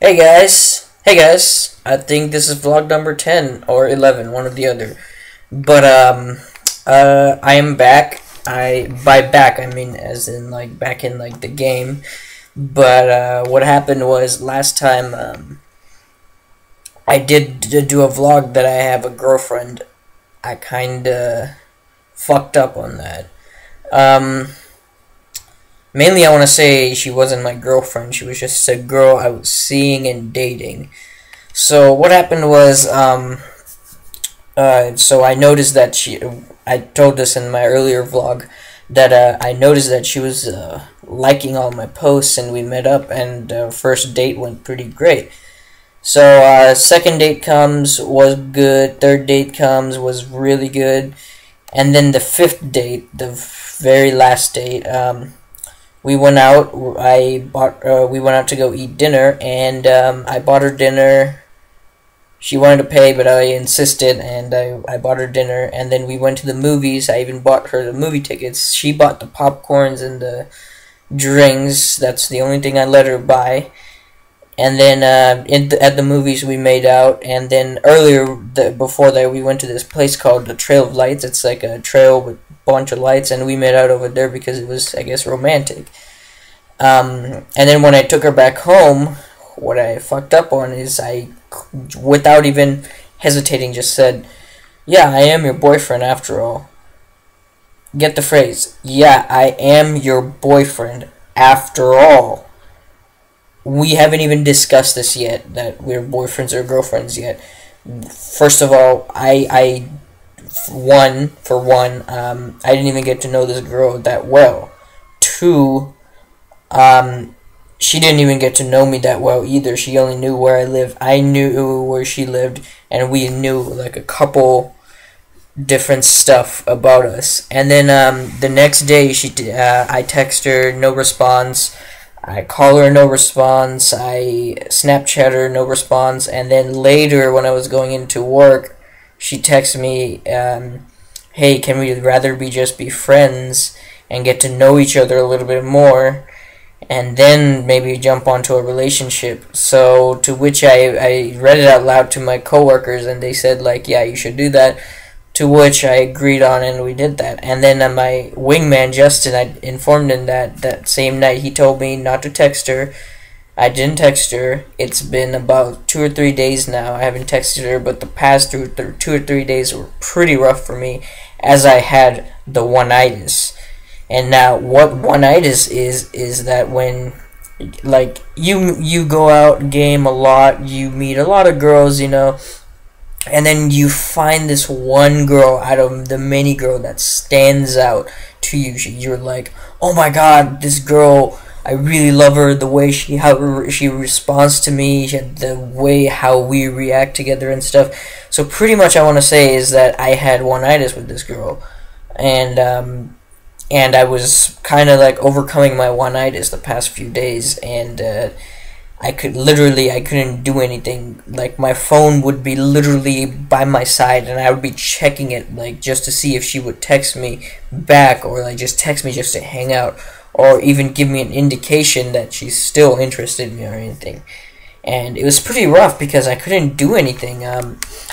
Hey guys, I think this is vlog number 10 or 11, one or the other. But I am back. By back I mean as in like back in like the game. But what happened was last time I did do a vlog that I have a girlfriend. I kinda fucked up on that. Um Mainly, I want to say she wasn't my girlfriend. She was just a girl I was seeing and dating. So what happened was, so I noticed that I told this in my earlier vlog that I noticed that she was liking all my posts, and we met up, and first date went pretty great. So second date comes, was good. Third date comes, was really good, and then the fifth date, the very last date. We went out. We went out to go eat dinner, and I bought her dinner. She wanted to pay, but I insisted, and I bought her dinner. And then we went to the movies. I even bought her the movie tickets. She bought the popcorns and the drinks. That's the only thing I let her buy. And then at the movies we made out. And then before that, we went to this place called the Trail of Lights. It's like a trail with bunch of lights, and we made out over there because it was, I guess, romantic. And then when I took her back home, what I fucked up on is without even hesitating, just said, "Yeah, I am your boyfriend after all." Get the phrase. Yeah, I am your boyfriend after all. We haven't even discussed this yet, that we're boyfriends or girlfriends yet. First of all, I didn't even get to know this girl that well. Two, she didn't even get to know me that well either. She only knew where I live. I knew where she lived, and we knew like a couple different stuff about us. And then the next day, I text her, no response. I call her, no response. I Snapchat her, no response. And then later, when I was going into work, she texted me, "Hey, can we rather just be friends and get to know each other a little bit more, and then maybe jump onto a relationship?" So to which I read it out loud to my coworkers, and they said like, "Yeah, you should do that." To which I agreed on, and we did that. And then my wingman Justin, I informed him that same night. He told me not to text her. I didn't text her. It's been about 2 or 3 days now. I haven't texted her, but the past 2 or 3 days were pretty rough for me, as I had the one-itis. And now, what one-itis is that when, like, you go out, game a lot, you meet a lot of girls, and then you find this one girl out of the many girl that stands out to you. You're like, "Oh my God, this girl, I really love her, the way how she responds to me, the way how we react together and stuff." So pretty much I want to say is that I had one-itis with this girl, and I was kind of like overcoming my one-itis the past few days, and I couldn't do anything. Like, my phone would be literally by my side, and I would be checking it, like, just to see if she would text me back, or like just text me just to hang out, or even give me an indication that she's still interested in me or anything. And it was pretty rough because I couldn't do anything.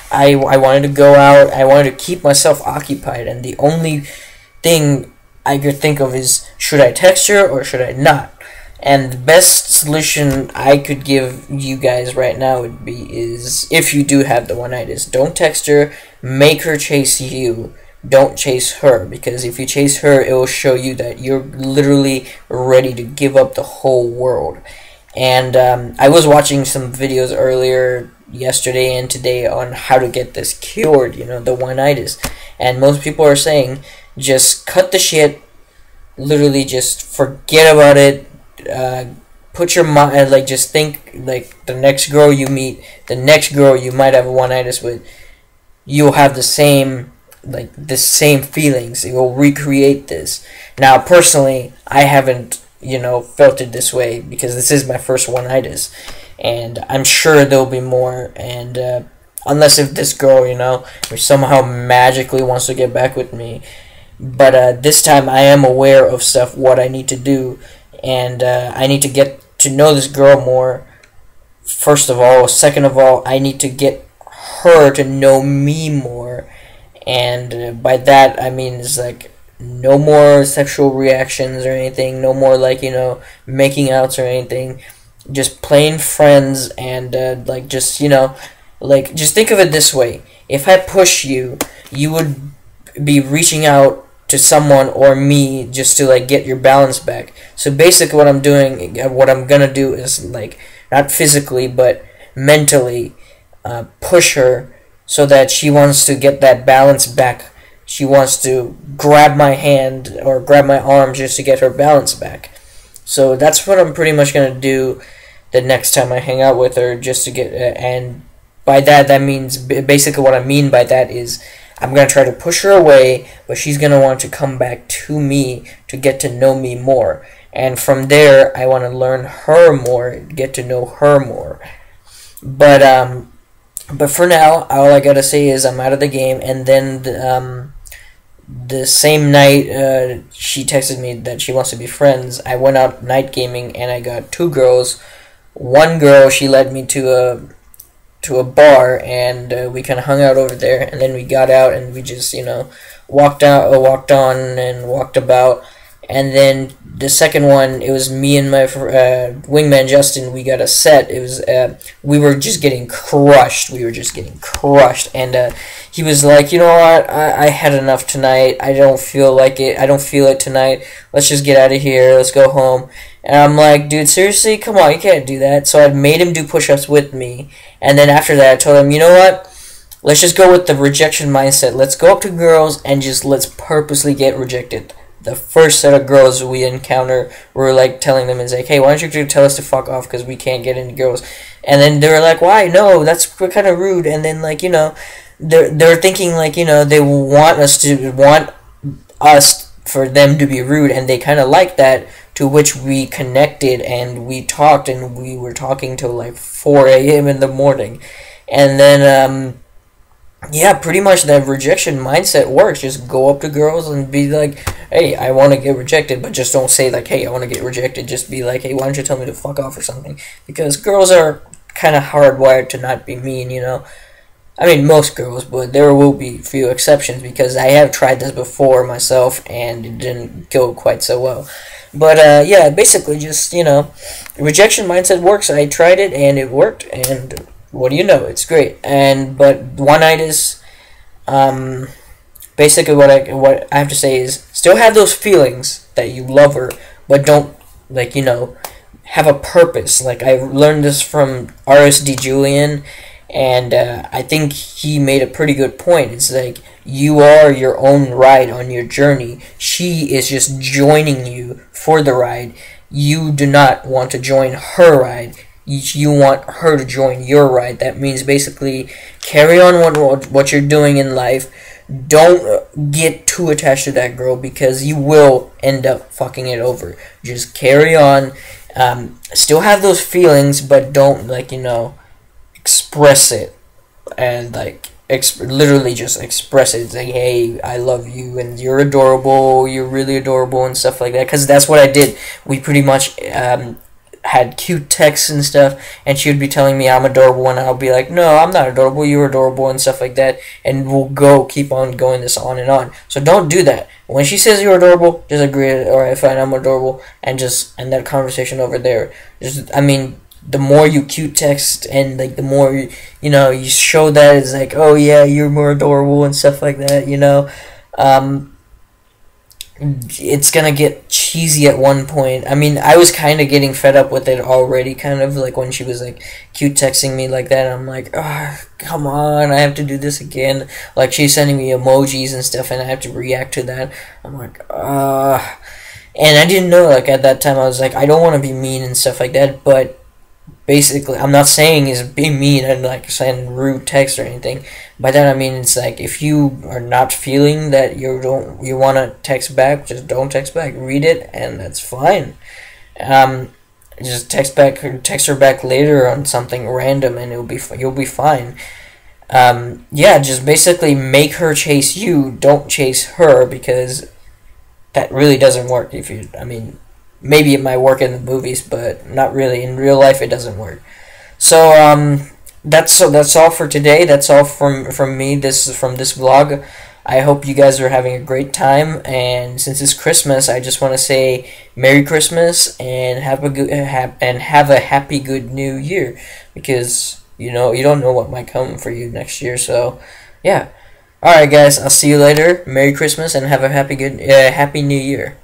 I wanted to go out, I wanted to keep myself occupied, and the only thing I could think of is, should I text her or should I not? And the best solution I could give you guys right now is if you do have the one-itis, don't text her, make her chase you. Don't chase her, because if you chase her, it will show you that you're literally ready to give up the whole world. And I was watching some videos earlier yesterday and today on how to get this cured, the one-itis. And most people are saying, just cut the shit, literally just forget about it. Put your mind, like, just think, like, the next girl you meet, the next girl you might have a one-itis with, you'll have the same feelings. It will recreate this. Now, personally, I haven't, felt it this way, because this is my first one-itis, and I'm sure there'll be more, and unless if this girl, somehow magically wants to get back with me. But this time I am aware of stuff, what I need to do, and I need to get to know this girl more first of all. Second of all, I need to get her to know me more, and by that I mean it's like no more sexual reactions or anything, no more like making outs or anything, just plain friends, and like just like just think of it this way: if I push you, you would be reaching out to someone or me just to like get your balance back. So basically what I'm gonna do is like not physically but mentally push her so that she wants to get that balance back. She wants to grab my hand or grab my arm just to get her balance back. So that's what I'm pretty much gonna do the next time I hang out with her, just to get and by that means basically what I mean by that is I'm going to try to push her away, but she's going to want to come back to me to get to know me more. And from there, I want to learn her more, get to know her more. But for now, all I got to say is I'm out of the game. And then the same night she texted me that she wants to be friends, I went out night gaming and I got 2 girls. One girl, she led me to a bar, and we kind of hung out over there, and then we got out and we just walked on and walked about. And then the second one, it was me and my wingman Justin. We got a set. It was we were just getting crushed. And he was like, you know what? I had enough tonight. I don't feel like it. I don't feel it tonight. Let's just get out of here. Let's go home. And I'm like, dude, seriously? Come on, you can't do that. So I made him do push-ups with me. And then after that, I told him, you know what? Let's just go with the rejection mindset. Let's go up to girls and just let's purposely get rejected. The first set of girls we encounter, we're like telling them, is like, hey, why don't you tell us to fuck off because we can't get into girls? And then they were like, why? No, that's kind of rude. And then like they're thinking like they want us for them to be rude, and they kind of like that. To which we connected and we talked, and we were talking till like 4 a.m. in the morning. And then yeah, pretty much that rejection mindset works. Just go up to girls and be like, hey, I want to get rejected, but just don't say like, hey, I want to get rejected. Just be like, hey, why don't you tell me to fuck off or something? Because girls are kind of hardwired to not be mean, I mean, most girls, but there will be few exceptions, because I have tried this before myself and it didn't go quite so well. But yeah, basically just, rejection mindset works. I tried it and it worked, and what do you know, it's great. But One-itis, basically what I have to say is still have those feelings that you love her, but don't have a purpose. Like I learned this from R.S.D. Julian, and I think he made a pretty good point. It's like you are your own ride on your journey. She is just joining you for the ride. You do not want to join her ride. You want her to join your ride. That means basically carry on what you're doing in life. Don't get too attached to that girl, because you will end up fucking it over. Just carry on. Still have those feelings, but don't express it, and literally just express it. It's like, hey, I love you, and you're adorable, you're really adorable, and stuff like that. Because that's what I did. We pretty much had cute texts and stuff, and she would be telling me I'm adorable, and I'll be like, no, I'm not adorable, you're adorable, and stuff like that, and we'll keep on going this on and on. So don't do that. When she says you're adorable, just agree, alright, fine, I'm adorable, and just end that conversation over there. The more you cute text, and the more you show that it's like, oh yeah, you're more adorable and stuff like that, it's gonna get cheesy at one point. I was kind of getting fed up with it already, kind of like when she was cute texting me like that, and I'm like, oh, come on, I have to do this again. Like she's sending me emojis and stuff, and I have to react to that. I'm like, and I didn't know, at that time, I was like, I don't want to be mean and stuff like that, but basically, I'm not saying is be mean and send rude text or anything. By that I mean it's if you are not feeling that you want to text back, just don't text back. Read it, and that's fine. Just text her back later on something random, and you'll be fine. Yeah, just basically make her chase you. Don't chase her, because that really doesn't work. Maybe it might work in the movies, but not really. In real life, it doesn't work. So that's all for today. That's all from me. This from this vlog. I hope you guys are having a great time. And since it's Christmas, I just want to say Merry Christmas and have a happy good New Year, because you don't know what might come for you next year. So yeah. All right, guys. I'll see you later. Merry Christmas and have a happy New Year.